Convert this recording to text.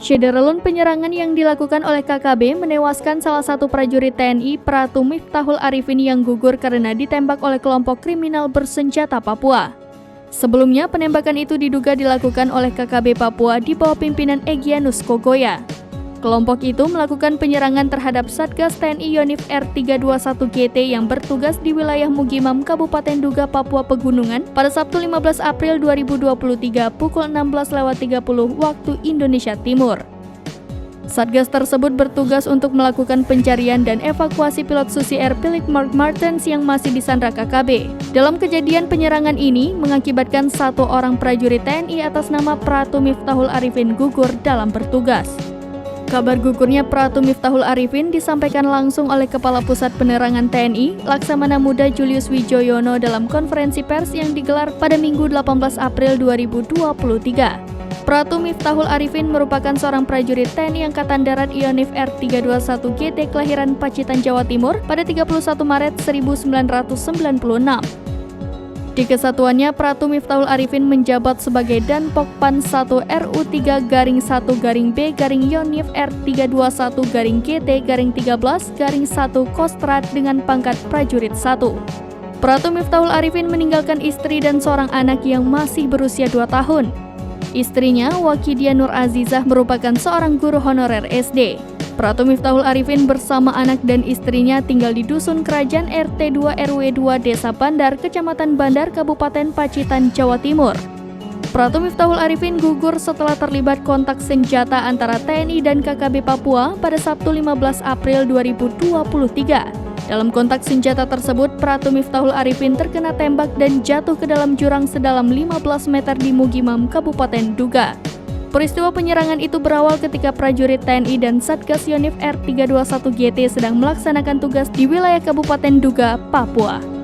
Syederalun penyerangan yang dilakukan oleh KKB menewaskan salah satu prajurit TNI Pratu Miftahul Arifin yang gugur karena ditembak oleh kelompok kriminal bersenjata Papua. Sebelumnya, penembakan itu diduga dilakukan oleh KKB Papua di bawah pimpinan Egyanus Kogoya. Kelompok itu melakukan penyerangan terhadap Satgas TNI Yonif R321GT yang bertugas di wilayah Mugimam, Kabupaten Duga, Papua Pegunungan pada Sabtu 15 April 2023 pukul 16.30 waktu Indonesia Timur. Satgas tersebut bertugas untuk melakukan pencarian dan evakuasi pilot Susi Air Philip Mark Martens yang masih disandra KKB. Dalam kejadian penyerangan ini mengakibatkan satu orang prajurit TNI atas nama Pratu Miftahul Arifin gugur dalam bertugas. Kabar gugurnya Pratu Miftahul Arifin disampaikan langsung oleh Kepala Pusat Penerangan TNI, Laksamana Muda Julius Wijoyono dalam konferensi pers yang digelar pada Minggu 18 April 2023. Pratu Miftahul Arifin merupakan seorang prajurit TNI Angkatan Darat Yonif R321GT kelahiran Pacitan, Jawa Timur pada 31 Maret 1996. Di kesatuannya, Pratu Miftahul Arifin menjabat sebagai Danpokpan 1 RU3-1-B-Yonif R321-GT-13-1 Kostrad dengan pangkat prajurit 1. Pratu Miftahul Arifin meninggalkan istri dan seorang anak yang masih berusia 2 tahun. Istrinya, Wakidia Nur Azizah, merupakan seorang guru honorer SD. Pratu Miftahul Arifin bersama anak dan istrinya tinggal di Dusun Kerajaan RT2 RW2 Desa Bandar, Kecamatan Bandar, Kabupaten Pacitan, Jawa Timur. Pratu Miftahul Arifin gugur setelah terlibat kontak senjata antara TNI dan KKB Papua pada Sabtu 15 April 2023. Dalam kontak senjata tersebut, Pratu Miftahul Arifin terkena tembak dan jatuh ke dalam jurang sedalam 15 meter di Mugimam, Kabupaten Duga. Peristiwa penyerangan itu berawal ketika prajurit TNI dan Satgas Yonif R321GT sedang melaksanakan tugas di wilayah Kabupaten Duga, Papua.